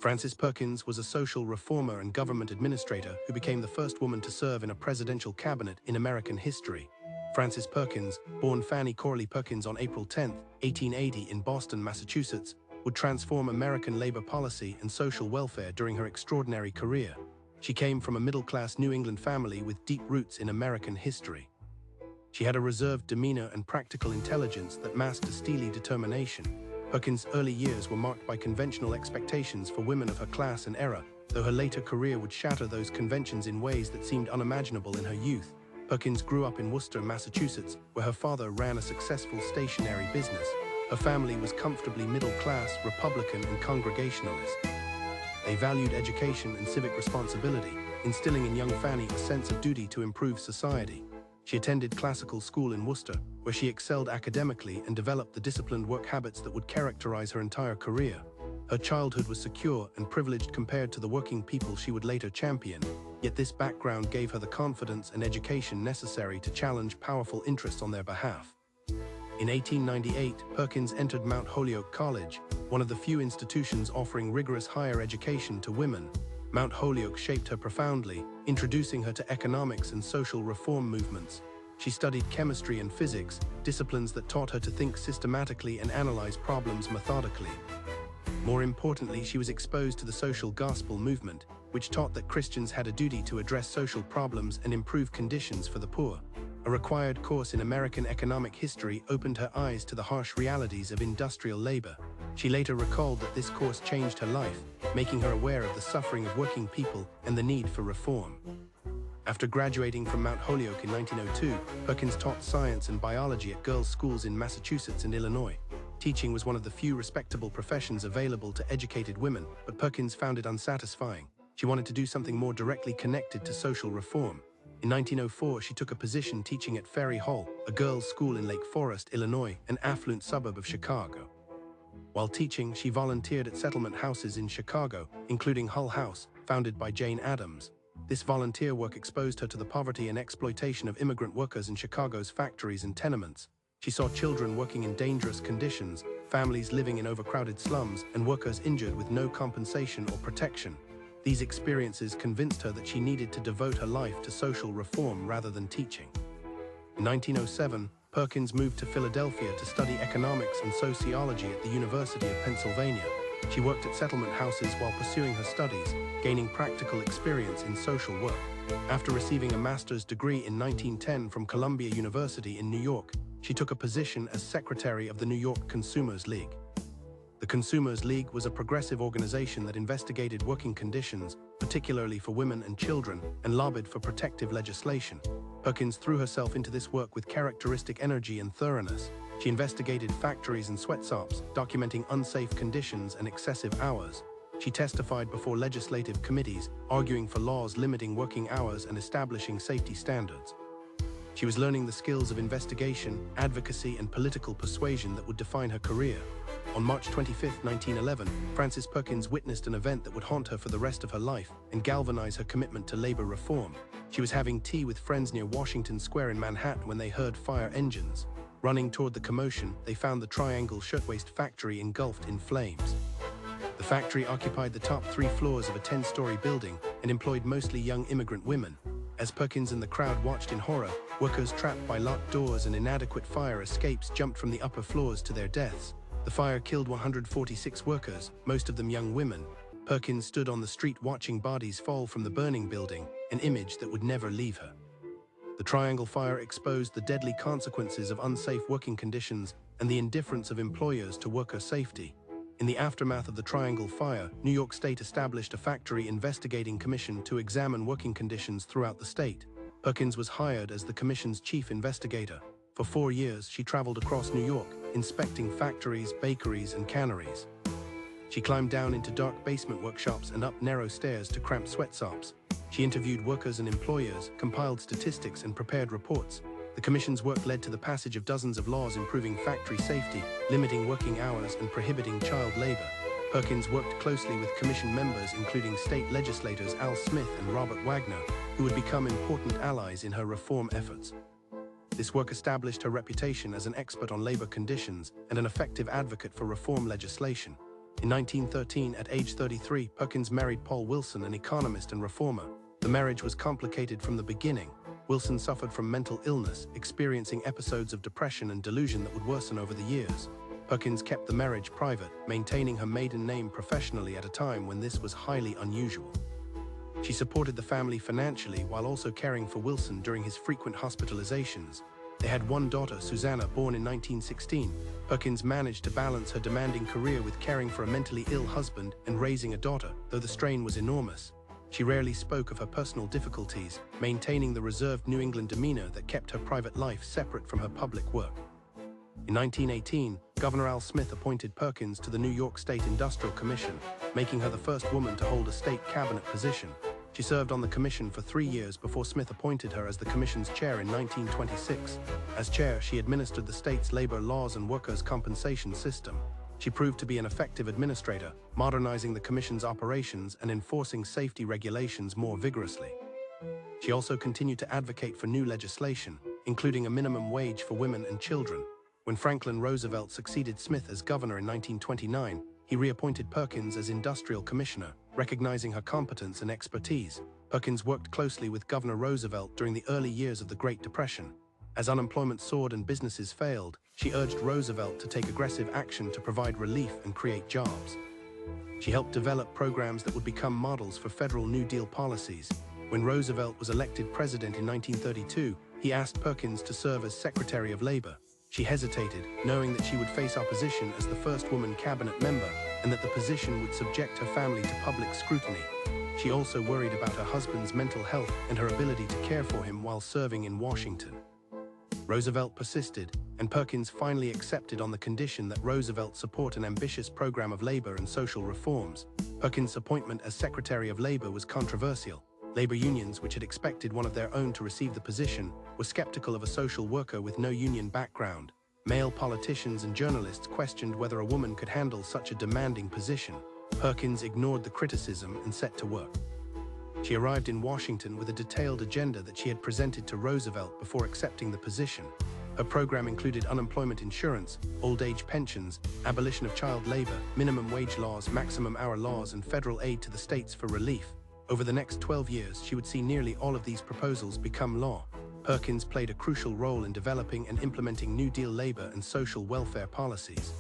Frances Perkins was a social reformer and government administrator who became the first woman to serve in a presidential cabinet in American history. Frances Perkins, born Fannie Corley Perkins on April 10, 1880 in Boston, Massachusetts, would transform American labor policy and social welfare during her extraordinary career. She came from a middle-class New England family with deep roots in American history. She had a reserved demeanor and practical intelligence that masked a steely determination. Perkins' early years were marked by conventional expectations for women of her class and era, though her later career would shatter those conventions in ways that seemed unimaginable in her youth. Perkins grew up in Worcester, Massachusetts, where her father ran a successful stationery business. Her family was comfortably middle-class, Republican, and Congregationalist. They valued education and civic responsibility, instilling in young Fannie a sense of duty to improve society. She attended classical school in Worcester, where she excelled academically and developed the disciplined work habits that would characterize her entire career. Her childhood was secure and privileged compared to the working people she would later champion, yet this background gave her the confidence and education necessary to challenge powerful interests on their behalf. In 1898, Perkins entered Mount Holyoke College, one of the few institutions offering rigorous higher education to women. Mount Holyoke shaped her profoundly, introducing her to economics and social reform movements. She studied chemistry and physics, disciplines that taught her to think systematically and analyze problems methodically. More importantly, she was exposed to the social gospel movement, which taught that Christians had a duty to address social problems and improve conditions for the poor. A required course in American economic history opened her eyes to the harsh realities of industrial labor. She later recalled that this course changed her life, making her aware of the suffering of working people and the need for reform. After graduating from Mount Holyoke in 1902, Perkins taught science and biology at girls' schools in Massachusetts and Illinois. Teaching was one of the few respectable professions available to educated women, but Perkins found it unsatisfying. She wanted to do something more directly connected to social reform. In 1904, she took a position teaching at Ferry Hall, a girls' school in Lake Forest, Illinois, an affluent suburb of Chicago. While teaching, she volunteered at settlement houses in Chicago, including Hull House, founded by Jane Addams. This volunteer work exposed her to the poverty and exploitation of immigrant workers in Chicago's factories and tenements. She saw children working in dangerous conditions, families living in overcrowded slums, and workers injured with no compensation or protection. These experiences convinced her that she needed to devote her life to social reform rather than teaching. In 1907, Perkins moved to Philadelphia to study economics and sociology at the University of Pennsylvania. She worked at settlement houses while pursuing her studies, gaining practical experience in social work. After receiving a master's degree in 1910 from Columbia University in New York, she took a position as secretary of the New York Consumers League. The Consumers League was a progressive organization that investigated working conditions, particularly for women and children, and lobbied for protective legislation. Perkins threw herself into this work with characteristic energy and thoroughness. She investigated factories and sweatshops, documenting unsafe conditions and excessive hours. She testified before legislative committees, arguing for laws limiting working hours and establishing safety standards. She was learning the skills of investigation, advocacy, and political persuasion that would define her career. On March 25, 1911, Frances Perkins witnessed an event that would haunt her for the rest of her life and galvanize her commitment to labor reform. She was having tea with friends near Washington Square in Manhattan when they heard fire engines. Running toward the commotion, they found the Triangle Shirtwaist Factory engulfed in flames. The factory occupied the top 3 floors of a 10-story building and employed mostly young immigrant women. As Perkins and the crowd watched in horror, workers trapped by locked doors and inadequate fire escapes jumped from the upper floors to their deaths. The fire killed 146 workers, most of them young women. Perkins stood on the street watching bodies fall from the burning building, an image that would never leave her. The Triangle Fire exposed the deadly consequences of unsafe working conditions and the indifference of employers to worker safety. In the aftermath of the Triangle Fire, New York State established a factory investigating commission to examine working conditions throughout the state. Perkins was hired as the commission's chief investigator. For 4 years, she traveled across New York, inspecting factories, bakeries, and canneries. She climbed down into dark basement workshops and up narrow stairs to cramped sweatshops. She interviewed workers and employers, compiled statistics, and prepared reports. The commission's work led to the passage of dozens of laws improving factory safety, limiting working hours, and prohibiting child labor. Perkins worked closely with commission members including state legislators Al Smith and Robert Wagner, who would become important allies in her reform efforts. This work established her reputation as an expert on labor conditions and an effective advocate for reform legislation. In 1913, at age 33, Perkins married Paul Wilson, an economist and reformer. The marriage was complicated from the beginning. Wilson suffered from mental illness, experiencing episodes of depression and delusion that would worsen over the years. Perkins kept the marriage private, maintaining her maiden name professionally at a time when this was highly unusual. She supported the family financially while also caring for Wilson during his frequent hospitalizations. They had one daughter, Susanna, born in 1916. Perkins managed to balance her demanding career with caring for a mentally ill husband and raising a daughter, though the strain was enormous. She rarely spoke of her personal difficulties, maintaining the reserved New England demeanor that kept her private life separate from her public work. In 1918, Governor Al Smith appointed Perkins to the New York State Industrial Commission, making her the first woman to hold a state cabinet position. She served on the commission for 3 years before Smith appointed her as the commission's chair in 1926. As chair, she administered the state's labor laws and workers' compensation system. She proved to be an effective administrator, modernizing the commission's operations and enforcing safety regulations more vigorously. She also continued to advocate for new legislation, including a minimum wage for women and children. When Franklin Roosevelt succeeded Smith as governor in 1929, he reappointed Perkins as industrial commissioner, recognizing her competence and expertise. Perkins worked closely with Governor Roosevelt during the early years of the Great Depression. As unemployment soared and businesses failed, she urged Roosevelt to take aggressive action to provide relief and create jobs. She helped develop programs that would become models for federal New Deal policies. When Roosevelt was elected president in 1932, he asked Perkins to serve as Secretary of Labor. She hesitated, knowing that she would face opposition as the first woman cabinet member and that the position would subject her family to public scrutiny. She also worried about her husband's mental health and her ability to care for him while serving in Washington. Roosevelt persisted, and Perkins finally accepted on the condition that Roosevelt support an ambitious program of labor and social reforms. Perkins' appointment as Secretary of Labor was controversial. Labor unions, which had expected one of their own to receive the position, were skeptical of a social worker with no union background. Male politicians and journalists questioned whether a woman could handle such a demanding position. Perkins ignored the criticism and set to work. She arrived in Washington with a detailed agenda that she had presented to Roosevelt before accepting the position. Her program included unemployment insurance, old age pensions, abolition of child labor, minimum wage laws, maximum hour laws, and federal aid to the states for relief. Over the next 12 years, she would see nearly all of these proposals become law. Perkins played a crucial role in developing and implementing New Deal labor and social welfare policies.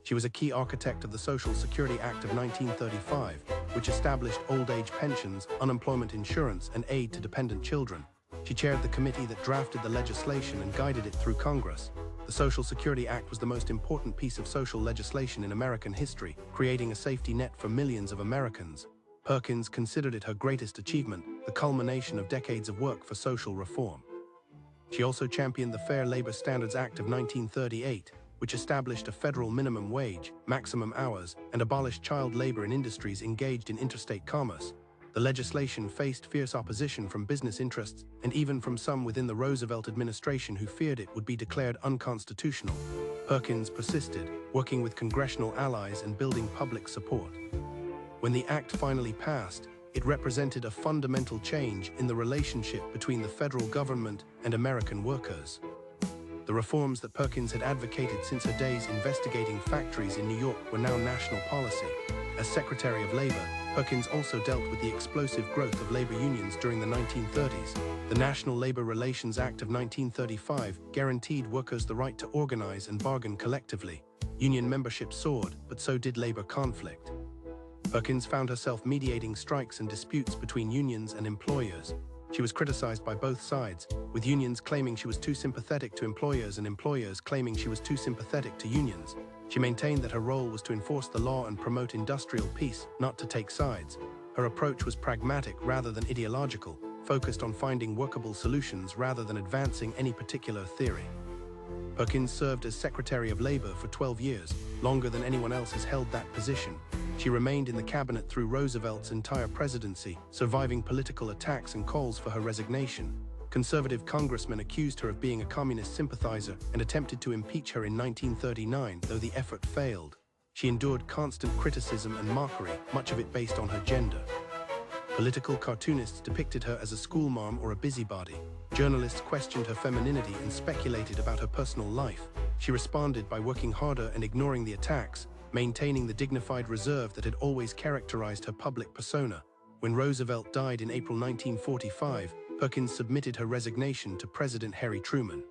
She was a key architect of the Social Security Act of 1935, which established old age pensions, unemployment insurance, and aid to dependent children. She chaired the committee that drafted the legislation and guided it through Congress. The Social Security Act was the most important piece of social legislation in American history, creating a safety net for millions of Americans. Perkins considered it her greatest achievement, the culmination of decades of work for social reform. She also championed the Fair Labor Standards Act of 1938, which established a federal minimum wage, maximum hours, and abolished child labor in industries engaged in interstate commerce. The legislation faced fierce opposition from business interests and even from some within the Roosevelt administration who feared it would be declared unconstitutional. Perkins persisted, working with congressional allies and building public support. When the act finally passed, it represented a fundamental change in the relationship between the federal government and American workers. The reforms that Perkins had advocated since her days investigating factories in New York were now national policy. As Secretary of Labor, Perkins also dealt with the explosive growth of labor unions during the 1930s. The National Labor Relations Act of 1935 guaranteed workers the right to organize and bargain collectively. Union membership soared, but so did labor conflict. Perkins found herself mediating strikes and disputes between unions and employers. She was criticized by both sides, with unions claiming she was too sympathetic to employers and employers claiming she was too sympathetic to unions. She maintained that her role was to enforce the law and promote industrial peace, not to take sides. Her approach was pragmatic rather than ideological, focused on finding workable solutions rather than advancing any particular theory. Perkins served as Secretary of Labor for 12 years, longer than anyone else has held that position. She remained in the cabinet through Roosevelt's entire presidency, surviving political attacks and calls for her resignation. Conservative congressmen accused her of being a communist sympathizer and attempted to impeach her in 1939, though the effort failed. She endured constant criticism and mockery, much of it based on her gender. Political cartoonists depicted her as a schoolmarm or a busybody. Journalists questioned her femininity and speculated about her personal life. She responded by working harder and ignoring the attacks, maintaining the dignified reserve that had always characterized her public persona. When Roosevelt died in April 1945, Perkins submitted her resignation to President Harry Truman.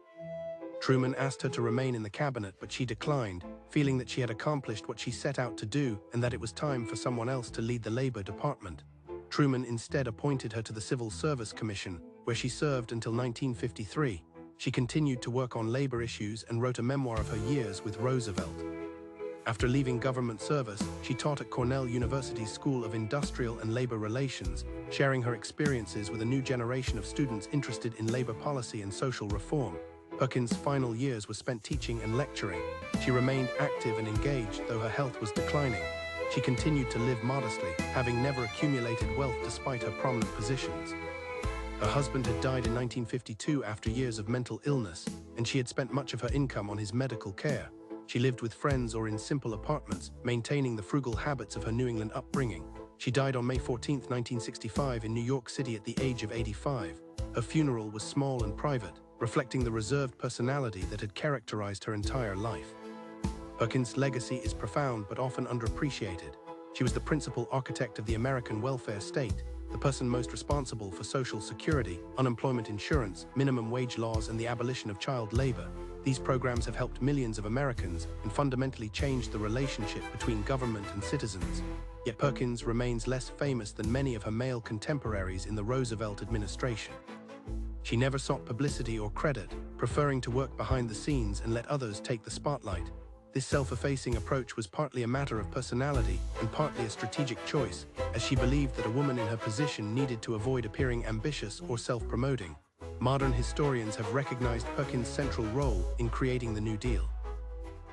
Truman asked her to remain in the cabinet, but she declined, feeling that she had accomplished what she set out to do and that it was time for someone else to lead the Labor Department. Truman instead appointed her to the Civil Service Commission, where she served until 1953. She continued to work on labor issues and wrote a memoir of her years with Roosevelt. After leaving government service, she taught at Cornell University's School of Industrial and Labor Relations, sharing her experiences with a new generation of students interested in labor policy and social reform. Perkins' final years were spent teaching and lecturing. She remained active and engaged, though her health was declining. She continued to live modestly, having never accumulated wealth despite her prominent positions. Her husband had died in 1952 after years of mental illness, and she had spent much of her income on his medical care. She lived with friends or in simple apartments, maintaining the frugal habits of her New England upbringing. She died on May 14, 1965 in New York City at the age of 85. Her funeral was small and private, reflecting the reserved personality that had characterized her entire life. Perkins' legacy is profound but often underappreciated. She was the principal architect of the American welfare state, the person most responsible for Social Security, unemployment insurance, minimum wage laws, and the abolition of child labor. These programs have helped millions of Americans and fundamentally changed the relationship between government and citizens. Yet Perkins remains less famous than many of her male contemporaries in the Roosevelt administration. She never sought publicity or credit, preferring to work behind the scenes and let others take the spotlight. This self-effacing approach was partly a matter of personality and partly a strategic choice, as she believed that a woman in her position needed to avoid appearing ambitious or self-promoting. Modern historians have recognized Perkins' central role in creating the New Deal.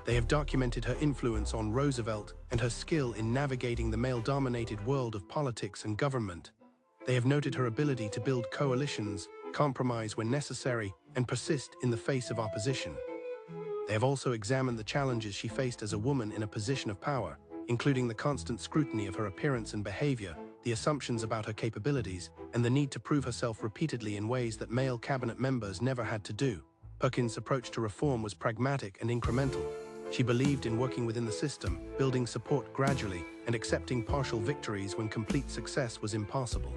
They have documented her influence on Roosevelt and her skill in navigating the male-dominated world of politics and government. They have noted her ability to build coalitions, compromise when necessary, and persist in the face of opposition. They have also examined the challenges she faced as a woman in a position of power, including the constant scrutiny of her appearance and behavior, the assumptions about her capabilities, and the need to prove herself repeatedly in ways that male cabinet members never had to do. Perkins' approach to reform was pragmatic and incremental. She believed in working within the system, building support gradually, and accepting partial victories when complete success was impossible.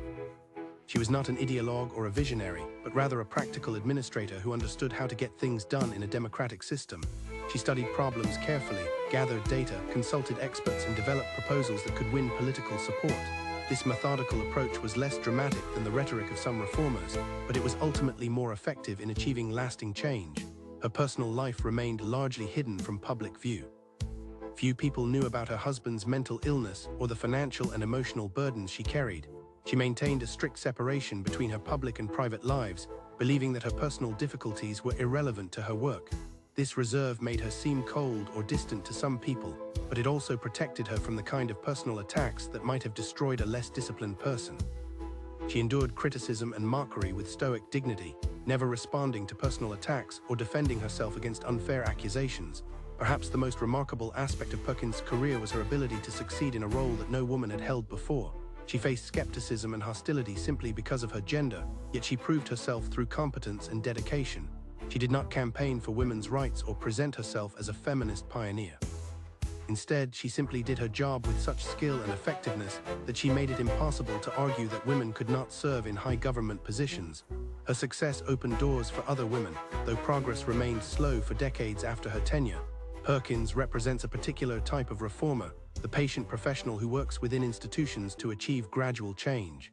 She was not an ideologue or a visionary, but rather a practical administrator who understood how to get things done in a democratic system. She studied problems carefully, gathered data, consulted experts, and developed proposals that could win political support. This methodical approach was less dramatic than the rhetoric of some reformers, but it was ultimately more effective in achieving lasting change. Her personal life remained largely hidden from public view. Few people knew about her husband's mental illness or the financial and emotional burdens she carried. She maintained a strict separation between her public and private lives, believing that her personal difficulties were irrelevant to her work. This reserve made her seem cold or distant to some people, but it also protected her from the kind of personal attacks that might have destroyed a less disciplined person. She endured criticism and mockery with stoic dignity, never responding to personal attacks or defending herself against unfair accusations. Perhaps the most remarkable aspect of Perkins' career was her ability to succeed in a role that no woman had held before. She faced skepticism and hostility simply because of her gender, yet she proved herself through competence and dedication. She did not campaign for women's rights or present herself as a feminist pioneer. Instead, she simply did her job with such skill and effectiveness that she made it impossible to argue that women could not serve in high government positions. Her success opened doors for other women, though progress remained slow for decades after her tenure. Perkins represents a particular type of reformer, the patient professional who works within institutions to achieve gradual change.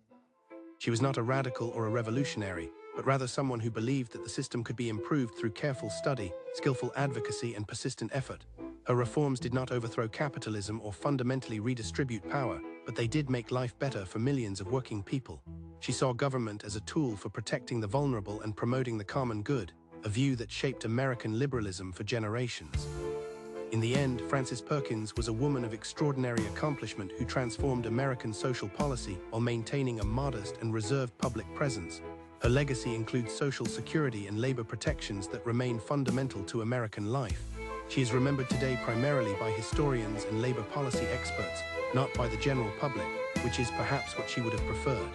She was not a radical or a revolutionary, but rather someone who believed that the system could be improved through careful study, skillful advocacy, and persistent effort. Her reforms did not overthrow capitalism or fundamentally redistribute power, but they did make life better for millions of working people. She saw government as a tool for protecting the vulnerable and promoting the common good, a view that shaped American liberalism for generations. In the end, Frances Perkins was a woman of extraordinary accomplishment who transformed American social policy while maintaining a modest and reserved public presence. Her legacy includes Social Security and labor protections that remain fundamental to American life. She is remembered today primarily by historians and labor policy experts, not by the general public, which is perhaps what she would have preferred.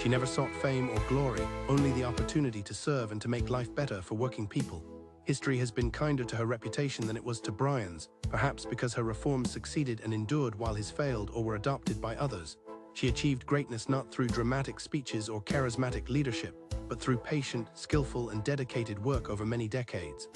She never sought fame or glory, only the opportunity to serve and to make life better for working people. History has been kinder to her reputation than it was to Brian's, perhaps because her reforms succeeded and endured while his failed or were adopted by others. She achieved greatness not through dramatic speeches or charismatic leadership, but through patient, skillful, and dedicated work over many decades.